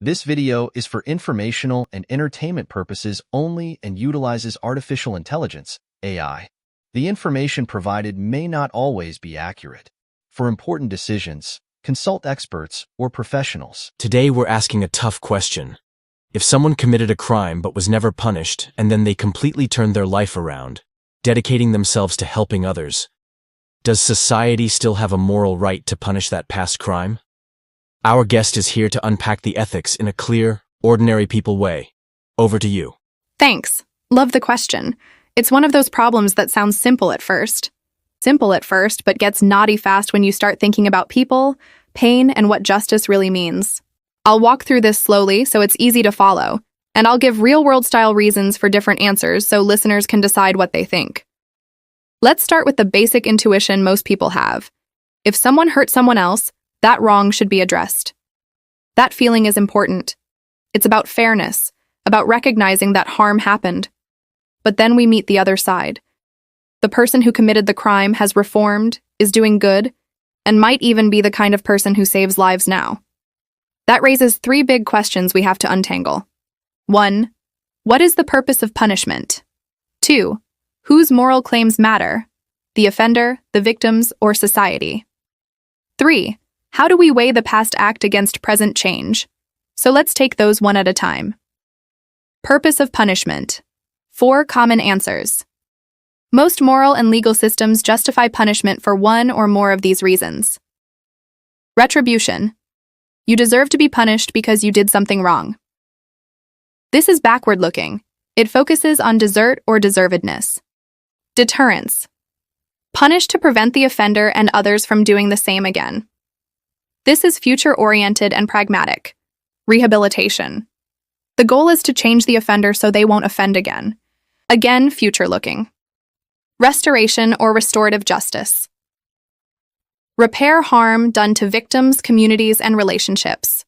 This video is for informational and entertainment purposes only and utilizes artificial intelligence, AI. The information provided may not always be accurate. For important decisions, consult experts or professionals. Today we're asking a tough question. If someone committed a crime but was never punished, and then they completely turned their life around, dedicating themselves to helping others, does society still have a moral right to punish that past crime? Our guest is here to unpack the ethics in a clear, ordinary people way. Over to you. Thanks. Love the question. It's one of those problems that sounds simple at first. But gets naughty fast when you start thinking about people, pain, and what justice really means. I'll walk through this slowly so it's easy to follow, and I'll give real-world style reasons for different answers so listeners can decide what they think. Let's start with the basic intuition most people have. If someone hurt someone else, that wrong should be addressed. That feeling is important. It's about fairness, about recognizing that harm happened. But then we meet the other side. The person who committed the crime has reformed, is doing good, and might even be the kind of person who saves lives now. That raises three big questions we have to untangle. 1. What is the purpose of punishment? 2. Whose moral claims matter? The offender, the victims, or society? 3. How do we weigh the past act against present change? So let's take those one at a time. Purpose of punishment. 4 common answers. Most moral and legal systems justify punishment for one or more of these reasons. Retribution. You deserve to be punished because you did something wrong. This is backward-looking. It focuses on desert or deservedness. Deterrence. Punish to prevent the offender and others from doing the same again. This is future-oriented and pragmatic. Rehabilitation. The goal is to change the offender so they won't offend again. Again, future-looking. Restoration or restorative justice. Repair harm done to victims, communities, and relationships.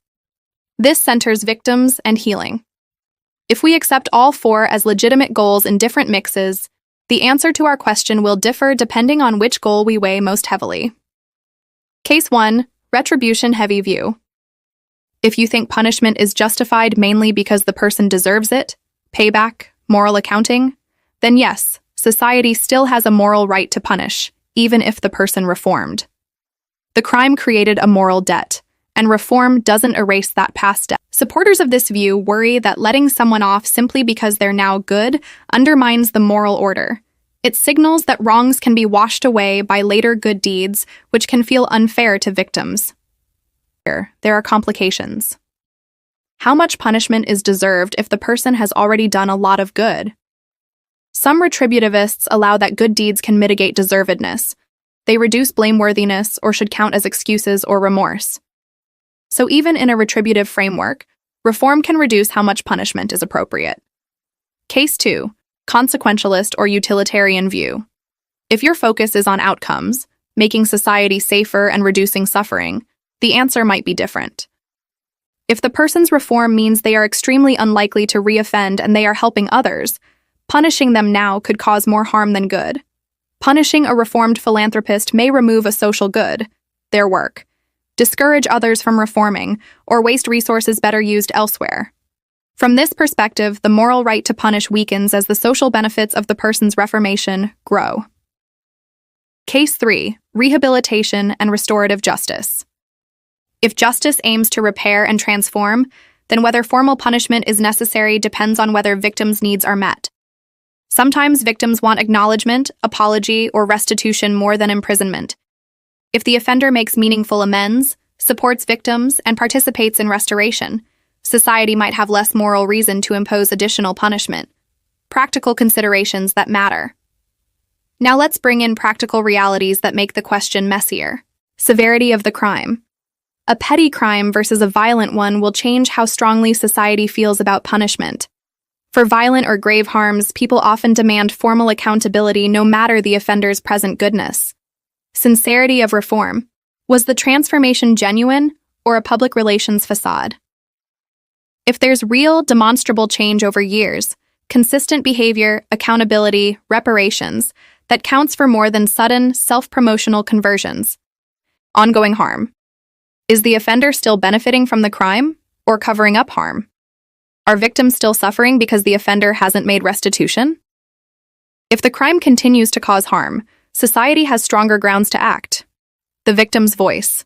This centers victims and healing. If we accept all four as legitimate goals in different mixes, the answer to our question will differ depending on which goal we weigh most heavily. Case 1, retribution heavy view. If you think punishment is justified mainly because the person deserves it, payback, moral accounting, then yes, society still has a moral right to punish, even if the person reformed. The crime created a moral debt, and reform doesn't erase that past debt. Supporters of this view worry that letting someone off simply because they're now good undermines the moral order. It signals that wrongs can be washed away by later good deeds, which can feel unfair to victims. There are complications. How much punishment is deserved if the person has already done a lot of good? Some retributivists allow that good deeds can mitigate deservedness. They reduce blameworthiness or should count as excuses or remorse. So even in a retributive framework, reform can reduce how much punishment is appropriate. Case 2, consequentialist or utilitarian view. If your focus is on outcomes, making society safer and reducing suffering, the answer might be different. If the person's reform means they are extremely unlikely to reoffend and they are helping others, punishing them now could cause more harm than good. Punishing a reformed philanthropist may remove a social good, their work, discourage others from reforming, or waste resources better used elsewhere. From this perspective, the moral right to punish weakens as the social benefits of the person's reformation grow. Case 3, rehabilitation and restorative justice. If justice aims to repair and transform, then whether formal punishment is necessary depends on whether victims' needs are met. Sometimes victims want acknowledgement, apology, or restitution more than imprisonment. If the offender makes meaningful amends, supports victims, and participates in restoration, society might have less moral reason to impose additional punishment. Practical considerations that matter. Now let's bring in practical realities that make the question messier. Severity of the crime. A petty crime versus a violent one will change how strongly society feels about punishment. For violent or grave harms, people often demand formal accountability no matter the offender's present goodness. Sincerity of reform. Was the transformation genuine or a public relations facade? If there's real, demonstrable change over years, consistent behavior, accountability, reparations, that counts for more than sudden, self-promotional conversions. Ongoing harm. Is the offender still benefiting from the crime, or covering up harm? Are victims still suffering because the offender hasn't made restitution? If the crime continues to cause harm, society has stronger grounds to act. The victim's voice.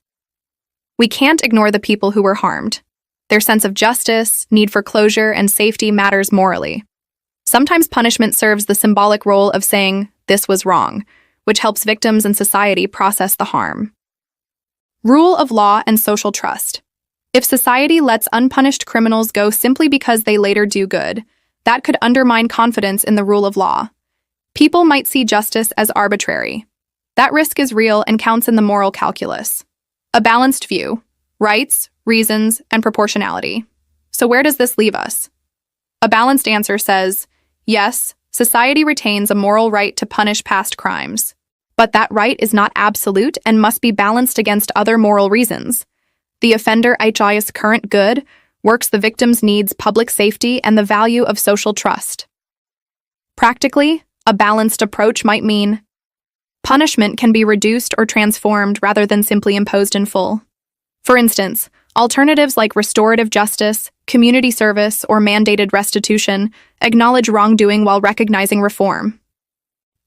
We can't ignore the people who were harmed. Their sense of justice, need for closure, and safety matters morally. Sometimes punishment serves the symbolic role of saying, "This was wrong," which helps victims and society process the harm. Rule of law and social trust. If society lets unpunished criminals go simply because they later do good, that could undermine confidence in the rule of law. People might see justice as arbitrary. That risk is real and counts in the moral calculus. A balanced view: rights, reasons, and proportionality. So where does this leave us? A balanced answer says, yes, society retains a moral right to punish past crimes. But that right is not absolute and must be balanced against other moral reasons. The offender HI's current good works the victim's needs, public safety, and the value of social trust. Practically, a balanced approach might mean punishment can be reduced or transformed rather than simply imposed in full. For instance, alternatives like restorative justice, community service, or mandated restitution acknowledge wrongdoing while recognizing reform.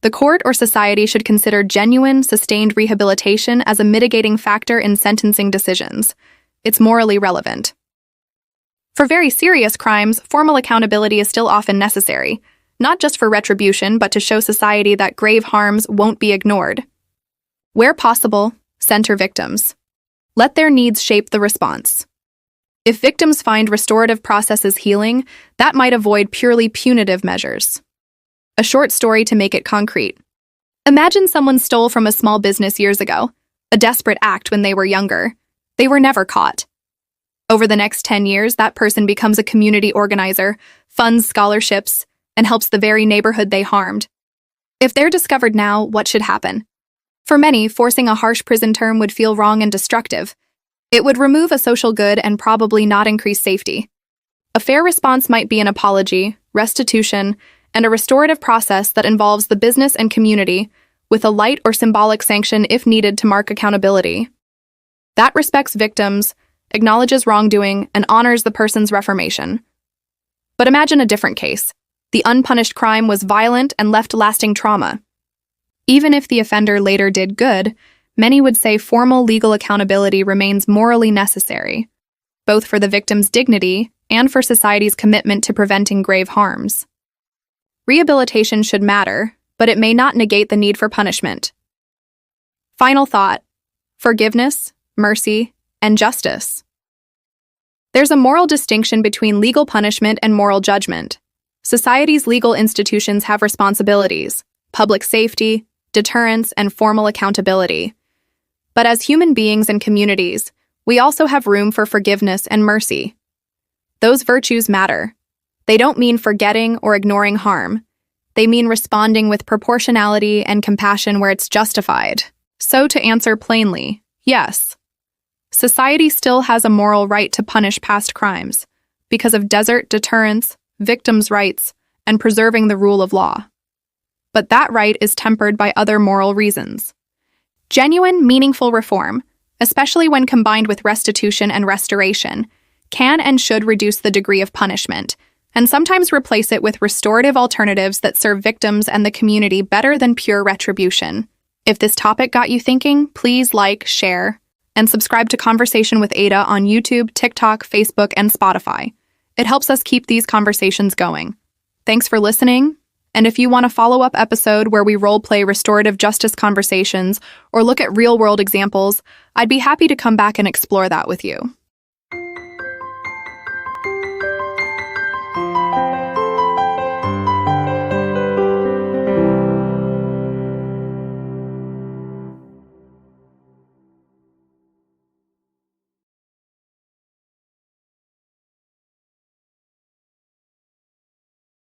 The court or society should consider genuine, sustained rehabilitation as a mitigating factor in sentencing decisions. It's morally relevant. For very serious crimes, formal accountability is still often necessary, not just for retribution, but to show society that grave harms won't be ignored. Where possible, center victims. Let their needs shape the response. If victims find restorative processes healing, that might avoid purely punitive measures. A short story to make it concrete. Imagine someone stole from a small business years ago, a desperate act when they were younger. They were never caught. Over the next 10 years, that person becomes a community organizer, funds scholarships, and helps the very neighborhood they harmed. If they're discovered now, what should happen? For many, forcing a harsh prison term would feel wrong and destructive. It would remove a social good and probably not increase safety. A fair response might be an apology, restitution, and a restorative process that involves the business and community, with a light or symbolic sanction if needed to mark accountability. That respects victims, acknowledges wrongdoing, and honors the person's reformation. But imagine a different case. The unpunished crime was violent and left lasting trauma. Even if the offender later did good, many would say formal legal accountability remains morally necessary, both for the victim's dignity and for society's commitment to preventing grave harms. Rehabilitation should matter, but it may not negate the need for punishment. Final thought: forgiveness, mercy, and justice. There's a moral distinction between legal punishment and moral judgment. Society's legal institutions have responsibilities: public safety, deterrence, and formal accountability. But as human beings and communities, we also have room for forgiveness and mercy. Those virtues matter. They don't mean forgetting or ignoring harm. They mean responding with proportionality and compassion where it's justified. So to answer plainly, yes, society still has a moral right to punish past crimes because of desert deterrence, victims' rights, and preserving the rule of law. But that right is tempered by other moral reasons. Genuine, meaningful reform, especially when combined with restitution and restoration, can and should reduce the degree of punishment, and sometimes replace it with restorative alternatives that serve victims and the community better than pure retribution. If this topic got you thinking, please like, share, and subscribe to Conversation with Aida on YouTube, TikTok, Facebook, and Spotify. It helps us keep these conversations going. Thanks for listening. And if you want a follow-up episode where we role-play restorative justice conversations or look at real-world examples, I'd be happy to come back and explore that with you.